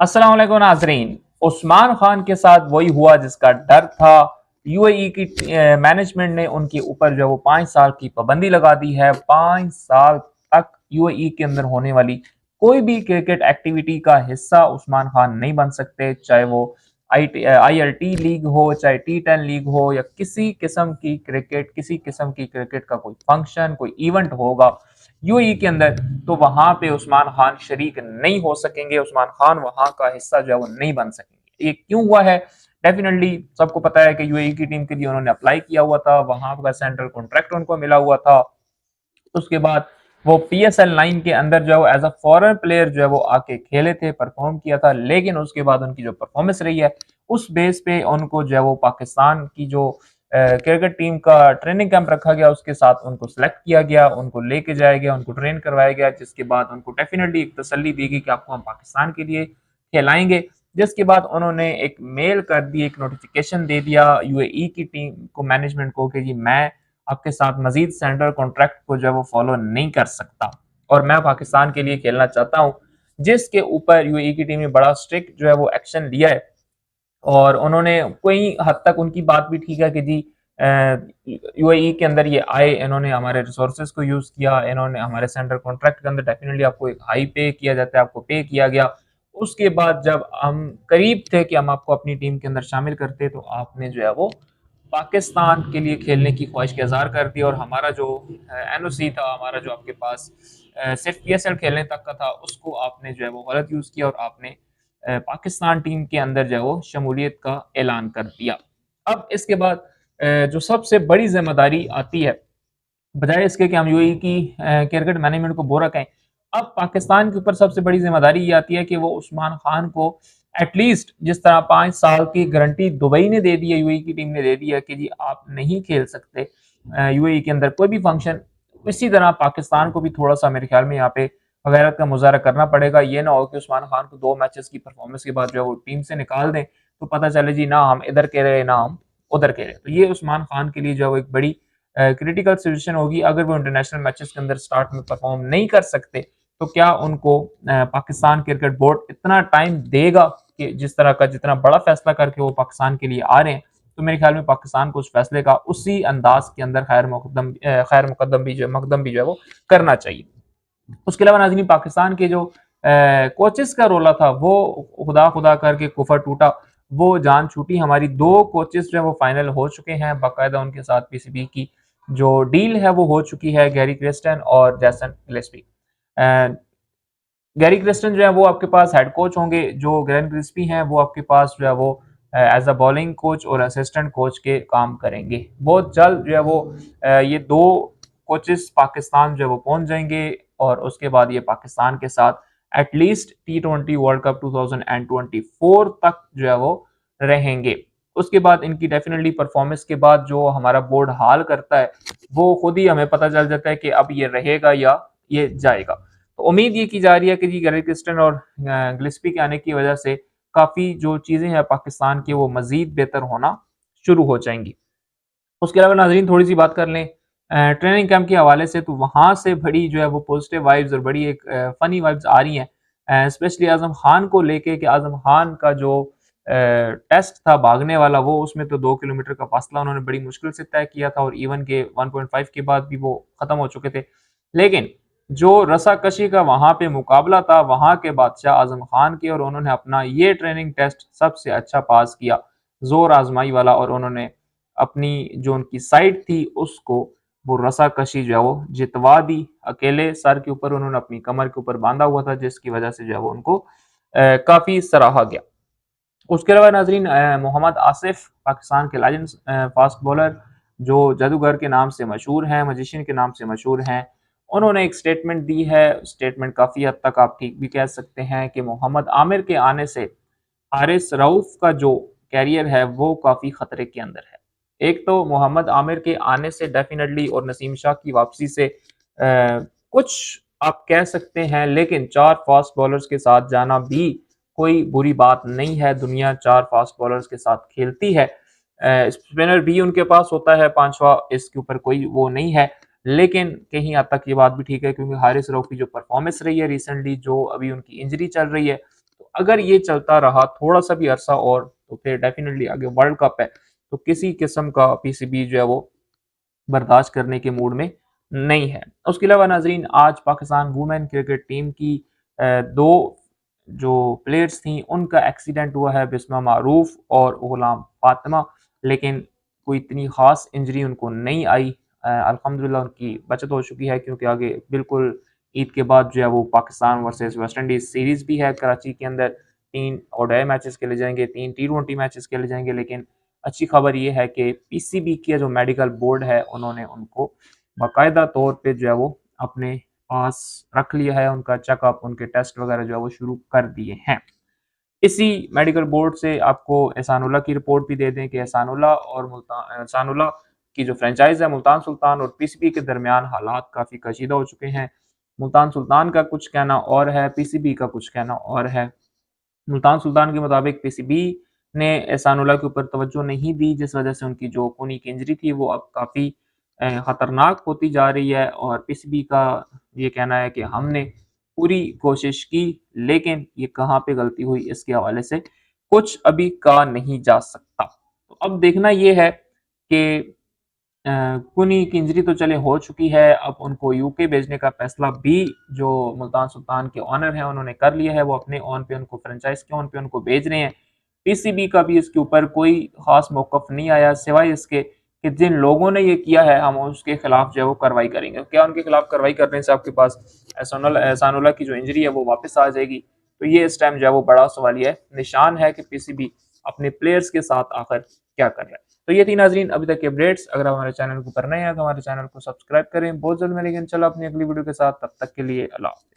अस्सलाम वालेकुम नाजरीन। उस्मान खान के साथ वही हुआ जिसका डर था। यूएई की मैनेजमेंट ने उनके ऊपर जो वो 5 साल की पाबंदी लगा दी है। 5 साल तक यूएई के अंदर होने वाली कोई भी क्रिकेट एक्टिविटी का हिस्सा उस्मान खान नहीं बन सकते, चाहे वो ILT लीग हो, चाहे T10 लीग हो, या किसी किस्म की क्रिकेट का कोई फंक्शन, कोई इवेंट होगा यूएई के अंदर, तो वहां पे उस्मान खान शरीक नहीं हो सकेंगे। उस्मान खान वहां का हिस्सा जो है वो नहीं बन सकेंगे। ये क्यों हुआ है? डेफिनेटली सबको पता है कि यूएई की टीम के लिए उन्होंने अप्लाई किया हुआ था, वहां का सेंट्रल कॉन्ट्रैक्ट उनको मिला हुआ था। उसके बाद वो PSL 9 के अंदर जो है वो एज अ फॉरेन प्लेयर जो है वो आके खेले थे, परफॉर्म किया था। लेकिन उसके बाद उनकी जो परफॉर्मेंस रही है उस बेस पे उनको जो है वो पाकिस्तान की जो क्रिकेट टीम का ट्रेनिंग कैंप रखा गया, उसके साथ उनको सिलेक्ट किया गया, उनको लेके जाया गया, उनको ट्रेन करवाया गया, जिसके बाद उनको डेफिनेटली एक तसल्ली दी गई कि आपको हम पाकिस्तान के लिए खिलाएंगे। जिसके बाद उन्होंने एक मेल कर दी, एक नोटिफिकेशन दे दिया यूएई की टीम को, मैनेजमेंट को, कि जी मैं आपके साथ मजीद सेंट्रल कॉन्ट्रैक्ट को जो है वो फॉलो नहीं कर सकता और मैं पाकिस्तान के लिए खेलना चाहता हूं। जिसके ऊपर यूएई की टीम ने बड़ा स्ट्रिक्ट जो है वो एक्शन लिया है और उन्होंने कोई हद तक उनकी बात भी ठीक है कि जी यूएई के अंदर ये आए, इन्होंने हमारे रिसोर्सेज को यूज किया, इन्होंने हमारे सेंट्रल कॉन्ट्रैक्ट के अंदर डेफिनेटली आपको एक हाई पे किया जाता है, आपको पे किया गया। उसके बाद जब हम करीब थे कि हम आपको अपनी टीम के अंदर शामिल करते, तो आपने जो है वो पाकिस्तान के लिए खेलने की ख्वाहिश का इजहार कर दी और हमारा जो NOC था, हमारा जो आपके पास सिर्फ PSL खेलने तक का था, उसको आपने जो है वो गलत यूज किया और आपने पाकिस्तान टीम के अंदर जो है वो शमूलियत का ऐलान कर दिया। अब इसके बाद जो सबसे बड़ी जिम्मेदारी आती है, बजाय इसके कि हम यूएई की क्रिकेट मैनेजमेंट को बुरा कहें, अब पाकिस्तान के ऊपर सबसे बड़ी जिम्मेदारी ये आती है कि वो उस्मान खान को एटलीस्ट जिस तरह 5 साल की गारंटी दुबई ने दे दी है, यूएई की टीम ने दे दी है कि जी आप नहीं खेल सकते यूएई के अंदर कोई भी फंक्शन, इसी तरह पाकिस्तान को भी थोड़ा सा मेरे ख्याल में यहाँ पे वगैरत का मुजाहरा करना पड़ेगा। ये ना हो कि उस्मान खान को 2 मैचेस की परफॉर्मेंस के बाद जो है वो टीम से निकाल दें, तो पता चले जी ना हम इधर कह रहे ना हम उधर कह रहे। तो ये उस्मान खान के लिए जो है वो एक बड़ी क्रिटिकल सिचुएशन होगी। अगर वो इंटरनेशनल मैचेस के अंदर स्टार्ट में परफॉर्म नहीं कर सकते, तो क्या उनको पाकिस्तान क्रिकेट बोर्ड इतना टाइम देगा कि जिस तरह का जितना बड़ा फैसला करके वो पाकिस्तान के लिए आ रहे हैं, तो मेरे ख्याल में पाकिस्तान को उस फैसले का उसी अंदाज के अंदर खैर मुकदम भी जो है वो करना चाहिए। उसके अलावा नाज़रीन, पाकिस्तान के जो कोचेस का रोला था वो खुदा खुदा करके कुफर टूटा, वो जान छूटी। हमारी 2 कोचेस जो है वो फाइनल हो चुके हैं, बाकायदा उनके साथ PCB की जो डील है वो हो चुकी है, गैरी क्रिस्टन और जैसन गिलेस्पी। गैरी क्रिस्टन जो है वो आपके पास हेड कोच होंगे, जो ग्रैन क्रिस्पी हैं वो आपके पास जो है वो एज अ बॉलिंग कोच और असिस्टेंट कोच के काम करेंगे। बहुत जल्द जो है वो ये 2 कोचेस पाकिस्तान जो है वो पहुंच जाएंगे और उसके बाद ये पाकिस्तान के साथ एटलीस्ट T20 वर्ल्ड कप 2024 तक जो है वो रहेंगे। उसके बाद इनकी डेफिनेटली परफॉर्मेंस के बाद जो हमारा बोर्ड हाल करता है, वो खुद ही हमें पता चल जाता है कि अब ये रहेगा या ये जाएगा। तो उम्मीद ये की जा रही है कि जी गैरी क्रिस्टन और गिलेस्पी के आने की वजह से काफ़ी जो चीज़ें हैं पाकिस्तान की वो मज़ीद बेहतर होना शुरू हो जाएंगी। उसके अलावा नाज़रीन थोड़ी सी बात कर लें ट्रेनिंग कैंप के हवाले से, तो वहाँ से बड़ी जो है वो पॉजिटिव वाइब्स और बड़ी एक फ़नी वाइब्स आ रही हैं, स्पेशली आज़म खान को लेके कि आज़म खान का जो टेस्ट था भागने वाला, वो उसमें तो 2 किलोमीटर का फासला उन्होंने बड़ी मुश्किल से तय किया था और इवन के 1.5 के बाद भी वो ख़त्म हो चुके थे। लेकिन जो रस्साकशी का वहाँ पे मुकाबला था, वहाँ के बादशाह आज़म खान के, और उन्होंने अपना ये ट्रेनिंग टेस्ट सबसे अच्छा पास किया, ज़ोर आजमाई वाला, और उन्होंने अपनी जो उनकी साइड थी उसको वो रस्साकशी जो है वो जितवा दी। अकेले सर के ऊपर उन्होंने अपनी कमर के ऊपर बांधा हुआ था, जिसकी वजह से जो है वो उनको काफ़ी सराहा गया। उसके अलावा नाजरीन मोहम्मद आसिफ पाकिस्तान के लाइजेंड फास्ट बॉलर, जो जादूगर के नाम से मशहूर हैं, मजिशियन के नाम से मशहूर हैं, उन्होंने एक स्टेटमेंट दी है। स्टेटमेंट काफ़ी हद तक आप ठीक भी कह सकते हैं कि मोहम्मद आमिर के आने से हारिस रऊफ का जो कैरियर है वो काफ़ी खतरे के अंदर है। एक तो मोहम्मद आमिर के आने से डेफिनेटली और नसीम शाह की वापसी से कुछ आप कह सकते हैं, लेकिन 4 फास्ट बॉलर्स के साथ जाना भी कोई बुरी बात नहीं है। दुनिया 4 फास्ट बॉलर्स के साथ खेलती है, स्पिनर भी उनके पास होता है 5वां, इसके ऊपर कोई वो नहीं है। लेकिन कहीं हद तक ये बात भी ठीक है, क्योंकि हारिस रऊफ की जो परफॉर्मेंस रही है रिसेंटली, जो अभी उनकी इंजरी चल रही है, तो अगर ये चलता रहा थोड़ा सा भी अरसा और तो फिर डेफिनेटली आगे वर्ल्ड कप है, तो किसी किस्म का पीसीबी जो है वो बर्दाश्त करने के मूड में नहीं है। उसके अलावा नाजरीन, आज पाकिस्तान वुमेन क्रिकेट टीम की दो जो प्लेयर्स थी उनका एक्सीडेंट हुआ है, बिस्मा मारूफ और गुलाम फातिमा, लेकिन कोई इतनी ख़ास इंजरी उनको नहीं आई। अल्हम्दुलिल्लाह उनकी बचत हो चुकी है, क्योंकि आगे बिल्कुल ईद के बाद जो है वो Pakistan versus West Indies series भी है कराची के अंदर। 3 ओडीआई मैचेस खेले जाएंगे, 3 टी20 मैचेस खेले जाएंगे, लेकिन अच्छी खबर ये है कि पीसीबी की जो मेडिकल बोर्ड है उन्होंने उनको बाकायदा तौर पे जो है वो अपने पास रख लिया है, उनका चेकअप, उनके टेस्ट वगैरह जो है वो शुरू कर दिए हैं। इसी मेडिकल बोर्ड से आपको एहसानुल्लाह की रिपोर्ट भी दे दें कि एहसानुल्लाह की जो फ्रेंचाइज है मुल्तान सुल्तान और पीसीबी के दरमियान हालात काफ़ी कशीदा हो चुके हैं। मुल्तान सुल्तान का कुछ कहना और है, पीसीबी का कुछ कहना और है। मुल्तान सुल्तान के मुताबिक पीसीबी ने एहसानुल्लाह के ऊपर तवज्जो नहीं दी, जिस वजह से उनकी जो खूनी की इंजरी थी वो अब काफ़ी खतरनाक होती जा रही है, और पीसीबी का ये कहना है कि हमने पूरी कोशिश की, लेकिन ये कहाँ पे गलती हुई इसके हवाले से कुछ अभी कहा नहीं जा सकता। तो अब देखना ये है कि खूनी की इंजरी तो चले हो चुकी है, अब उनको यूके भेजने का फैसला भी जो मुल्तान सुल्तान के ओनर हैं उन्होंने कर लिया है। वो अपने ओन पे उनको, फ्रेंचाइज के ओन पे उनको भेज रहे हैं। पीसीबी का भी इसके ऊपर कोई खास मौकफ नहीं आया, सिवाय इसके कि जिन लोगों ने ये किया है हम उसके खिलाफ जो है वो कार्रवाई करेंगे। क्या उनके खिलाफ कार्रवाई करने से आपके पास एहसानुल्लाह की जो इंजरी है वो वापस आ जाएगी? तो ये इस टाइम जो है वो बड़ा सवालिया निशान है कि पीसीबी अपने प्लेयर्स के साथ आखिर क्या कर रहा है। तो ये थी नाजरीन अभी तक के अपडेट्स। अगर आप हमारे चैनल को पर नए हैं तो हमारे चैनल को सब्सक्राइब करें। बहुत जल्द मिलेंगे इंशाल्लाह अपनी अगली वीडियो के साथ, तब तक के लिए अल्लाह हाफ़िज़।